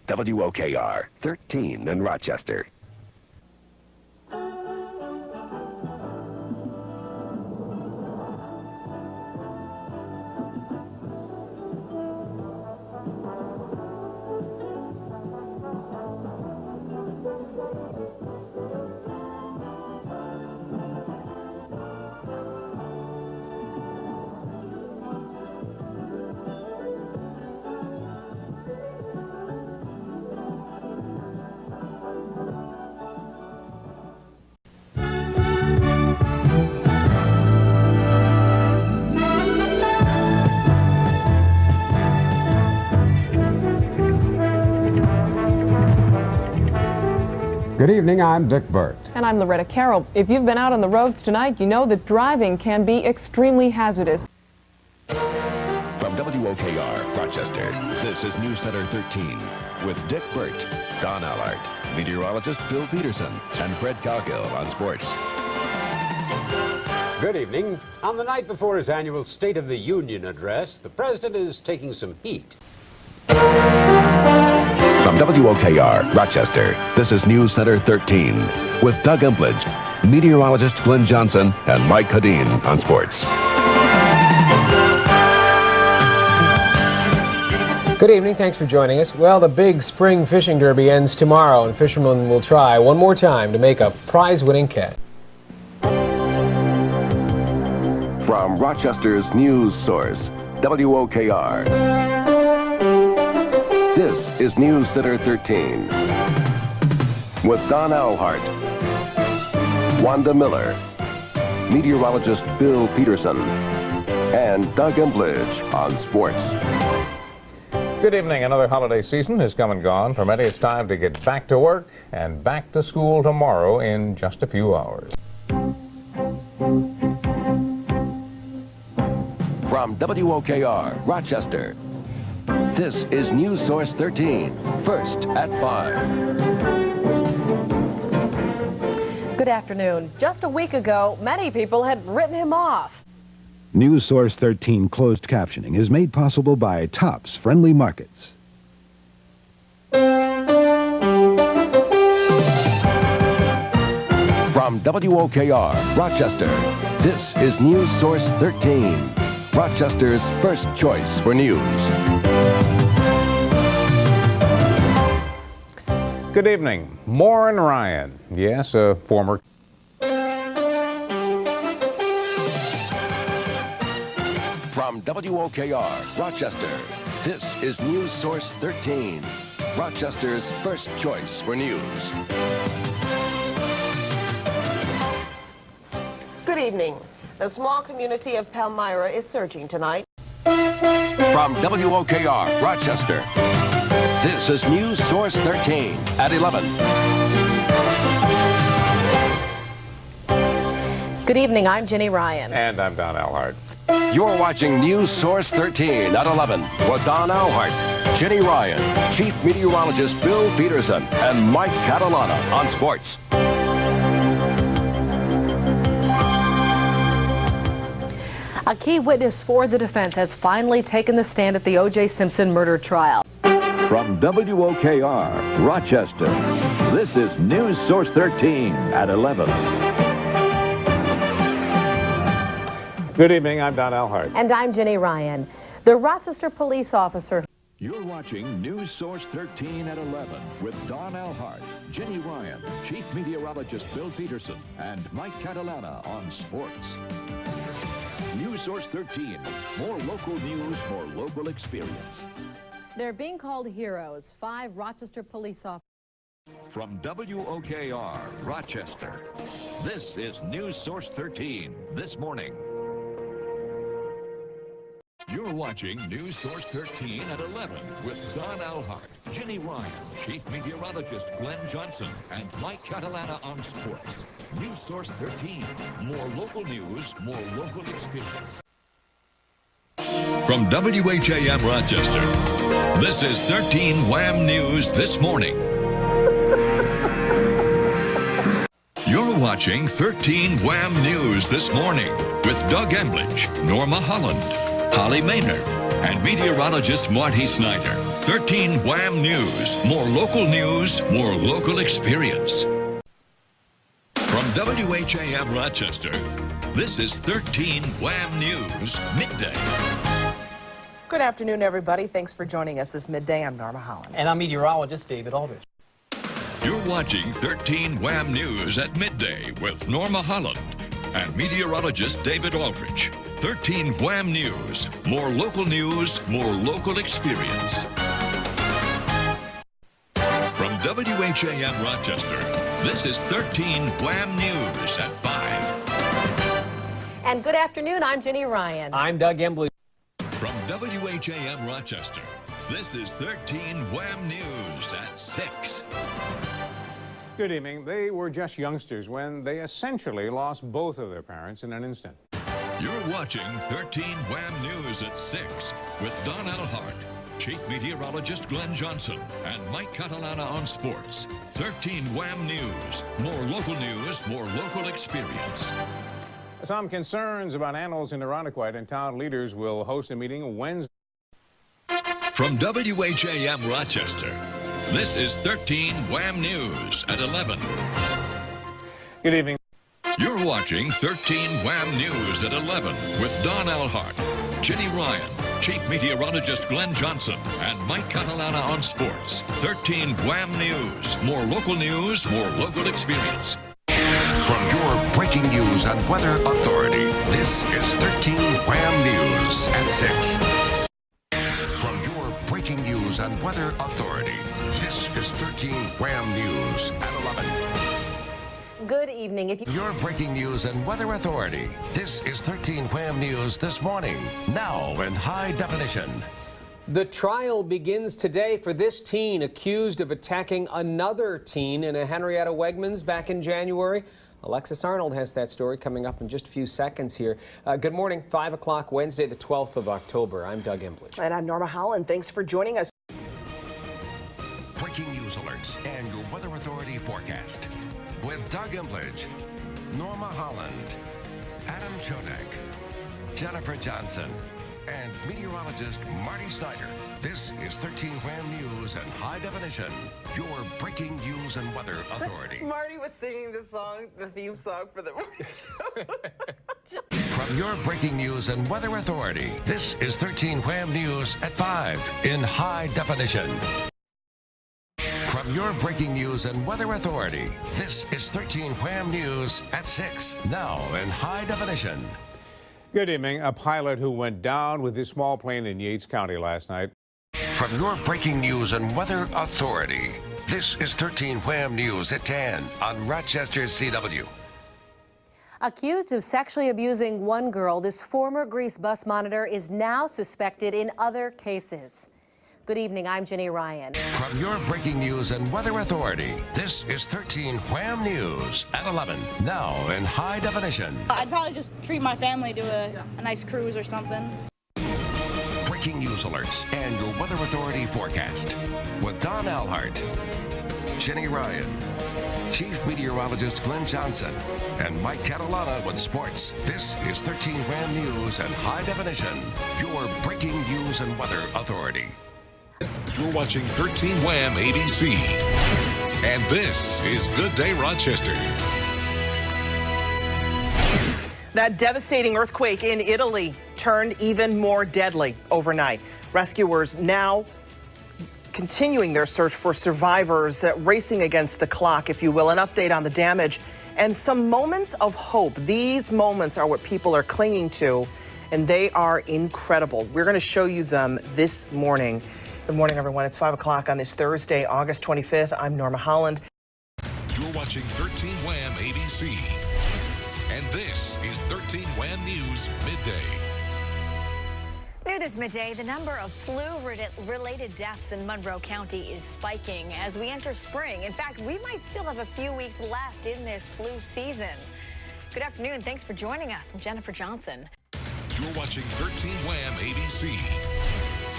WOKR 13 in Rochester. Good evening, I'm Dick Burt. And I'm Loretta Carroll. If you've been out on the roads tonight, you know that driving can be extremely hazardous. From WOKR, Rochester, this is News Center 13 with Dick Burt, Don Allard, meteorologist Bill Peterson, and Fred Cowgill on sports. Good evening. On the night before his annual State of the Union address, the president is taking some heat. From WOKR, Rochester, this is News Center 13 with Doug Emplidge, meteorologist Glenn Johnson, and Mike Hadeen on sports. Good evening. Thanks for joining us. Well, the big spring fishing derby ends tomorrow, and fishermen will try one more time to make a prize-winning catch. From Rochester's news source, WOKR. This is News Center 13 with Don Allhart, Wanda Miller, meteorologist Bill Peterson, and Doug Emplidge on sports. Good evening. Another holiday season has come and gone. For many, it's time to get back to work and back to school tomorrow in just a few hours. From WOKR, Rochester, this is News Source 13, first at 5. Good afternoon. Just a week ago, many people had written him off. News Source 13 closed captioning is made possible by Tops Friendly Markets. From WOKR, Rochester, this is News Source 13, Rochester's first choice for news. Good evening. Maureen Ryan. Yes, a former. From WOKR, Rochester, this is News Source 13, Rochester's first choice for news. Good evening. The small community of Palmyra is surging tonight. From WOKR, Rochester, this is News Source 13 at 11. Good evening. I'm Jenny Ryan. And I'm Don Allhart. You're watching News Source 13 at 11 with Don Allhart, Jenny Ryan, Chief Meteorologist Bill Peterson, and Mike Catalana on sports. A key witness for the defense has finally taken the stand at the O.J. Simpson murder trial. From WOKR, Rochester, this is News Source 13 at 11. Good evening. I'm Don Allhart. And I'm Jenny Ryan. The Rochester police officer. You're watching News Source 13 at 11 with Don Allhart, Jenny Ryan, Chief Meteorologist Bill Peterson, and Mike Catalana on sports. News Source 13, more local news, more local experience. They're being called heroes. 5 Rochester police officers. From WOKR, Rochester, this is News Source 13 this morning. You're watching News Source 13 at 11 with Don Allhart, Jenny Ryan, Chief Meteorologist Glenn Johnson, and Mike Catalana on sports. News Source 13, more local news, more local experience. From WHAM Rochester, this is 13 WHAM News this morning. You're watching 13 WHAM News this morning with Doug Emplidge, Norma Holland, Holly Maynard, and meteorologist Marty Snyder. 13 WHAM News. More local news, more local experience. From WHAM Rochester, this is 13 WHAM News Midday. Good afternoon, everybody. Thanks for joining us this midday. I'm Norma Holland. And I'm meteorologist David Aldrich. You're watching 13 WHAM News at midday with Norma Holland and meteorologist David Aldrich. 13 WHAM News. More local news, more local experience. From WHAM Rochester, this is 13 WHAM News at 5. And good afternoon, I'm Jenny Ryan. I'm Doug Embley. From WHAM Rochester, this is 13 WHAM News at 6. Good evening. They were just youngsters when they essentially lost both of their parents in an instant. You're watching 13 WHAM News at 6 with Don Alhart, Chief Meteorologist Glenn Johnson, and Mike Catalana on sports. 13 WHAM News. More local news, more local experience. Some concerns about animals in Irondequoit, and town leaders will host a meeting Wednesday. From WHAM Rochester, this is 13 WHAM News at 11. Good evening. You're watching 13 WHAM News at 11 with Don Alhart, Jenny Ryan, Chief Meteorologist Glenn Johnson, and Mike Catalana on sports. 13 WHAM News. More local news, more local experience. From your breaking news and weather authority, this is 13 WHAM News at 6. From your breaking news and weather authority, this is 13 WHAM News at 11. Good evening. Your breaking news and weather authority, this is 13 WHAM News this morning, now in high definition. The trial begins today for this teen accused of attacking another teen in a Henrietta Wegmans back in January. Alexis Arnold has that story coming up in just a few seconds here. Good morning, 5 o'clock, Wednesday, the 12th of October. I'm Doug Embley. And I'm Norma Holland. Thanks for joining us. Breaking news alerts and your weather authority forecast with Doug Emblidge, Norma Holland, Adam Chodak, Jennifer Johnson, and meteorologist Marty Snyder. This is 13 WHAM News and high definition, your breaking news and weather authority. Marty was singing the song, the theme song for the morning show. From your breaking news and weather authority, this is 13 WHAM News at 5 in high definition. From your breaking news and weather authority, this is 13 WHAM News at 6, now in high definition. Good evening. A pilot who went down with his small plane in Yates County last night. From your breaking news and weather authority, this is 13 WHAM News at 10 on Rochester CW. Accused of sexually abusing one girl, this former Grease bus monitor is now suspected in other cases. Good evening, I'm Jenny Ryan. From your breaking news and weather authority, this is 13 WHAM News at 11, now in high definition. I'd probably just treat my family to a nice cruise or something. Breaking news alerts and your weather authority forecast with Don Alhart, Jenny Ryan, Chief Meteorologist Glenn Johnson, and Mike Catalana with sports. This is 13 WHAM News and high definition, your breaking news and weather authority. You're watching 13 WHAM ABC. And this is Good Day Rochester. That devastating earthquake in Italy turned even more deadly overnight. Rescuers now continuing their search for survivors, racing against the clock, if you will. An update on the damage and some moments of hope. These moments are what people are clinging to, and they are incredible. We're going to show you them this morning. Good morning, everyone. It's 5 o'clock on this Thursday, August 25th. I'm Norma Holland. You're watching 13 WHAM ABC. And this is 13 WHAM News Midday. New this midday, the number of flu-related deaths in Monroe County is spiking as we enter spring. In fact, we might still have a few weeks left in this flu season. Good afternoon. Thanks for joining us. I'm Jennifer Johnson. You're watching 13 WHAM ABC.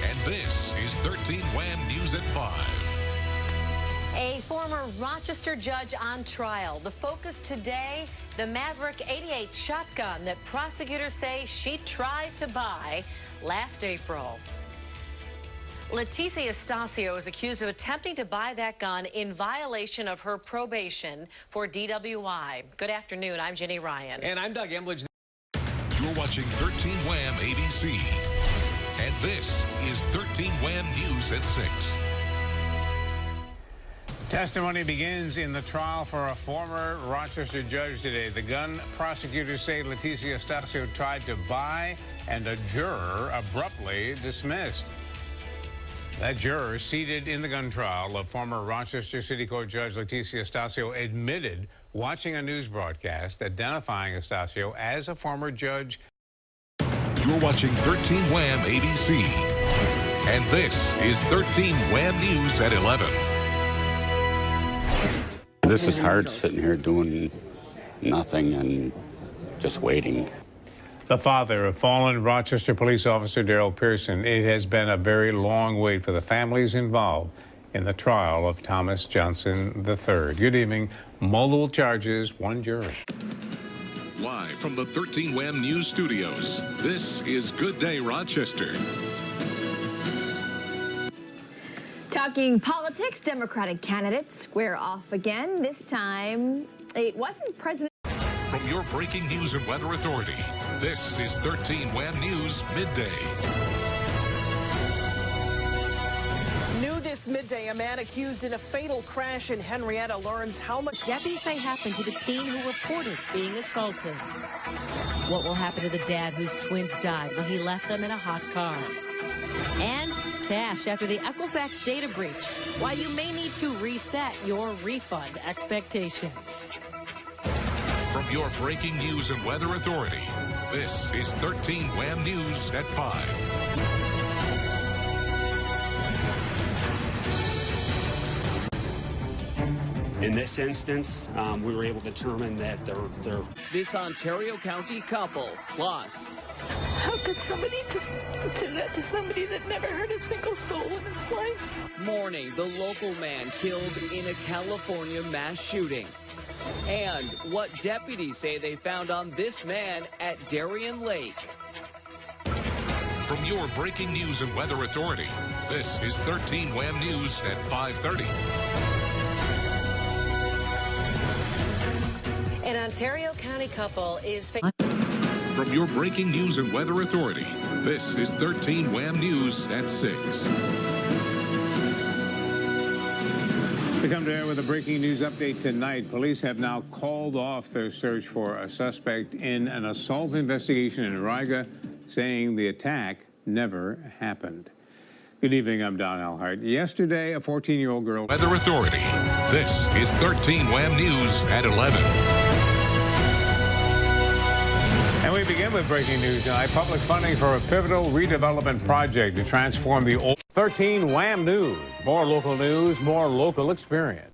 And this is 13 WHAM News at 5. A former Rochester judge on trial. The focus today, the Maverick 88 shotgun that prosecutors say she tried to buy last April. Leticia Estacio is accused of attempting to buy that gun in violation of her probation for DWI. Good afternoon. I'm Jenny Ryan. And I'm Doug Embledge. You're watching 13 WHAM ABC. And this is 13 WHAM News at 6. Testimony begins in the trial for a former Rochester judge today. The gun prosecutors say Leticia Estacio tried to buy, and a juror abruptly dismissed. That juror, seated in the gun trial of former Rochester City Court Judge Leticia Estacio, admitted watching a news broadcast identifying Estacio as a former judge. You're watching 13 WHAM ABC. And this is 13 WHAM News at 11. This is hard, sitting here doing nothing and just waiting. The father of fallen Rochester police officer Darrell Pearson. It has been a very long wait for the families involved in the trial of Thomas Johnson III. Good evening. Multiple charges, one jury. Live from the 13 WHAM News studios, this is Good Day Rochester. Talking politics, Democratic candidates square off again. This time, it wasn't President. From your breaking news and weather authority, this is 13 WHAM News Midday. New this midday, a man accused in a fatal crash in Henrietta learns how much Deputies say happened to the teen who reported being assaulted. What will happen to the dad whose twins died when he left them in a hot car? And cash after the Equifax data breach. Why you may need to reset your refund expectations. From your breaking news and weather authority, this is 13 WHAM News at 5. In this instance, we were able to determine that they're this Ontario County couple, plus how could somebody just do that to somebody that never hurt a single soul in his life? mourning the local man killed in a California mass shooting. And what deputies say they found on this man at Darien Lake. From your breaking news and weather authority, this is 13 WHAM News at 5:30. An Ontario County couple is From your breaking news and weather authority, this is 13 WHAM News at 6. We come to air with a breaking news update tonight. Police have now called off their search for a suspect in an assault investigation in Riga, saying the attack never happened. Good evening, I'm Don Alhart. Yesterday, a 14-year-old girl... Weather Authority, this is 13 WHAM News at 11. And we begin with breaking news tonight. Public funding for a pivotal redevelopment project to transform the old 13 WHAM News. More local news, more local experience.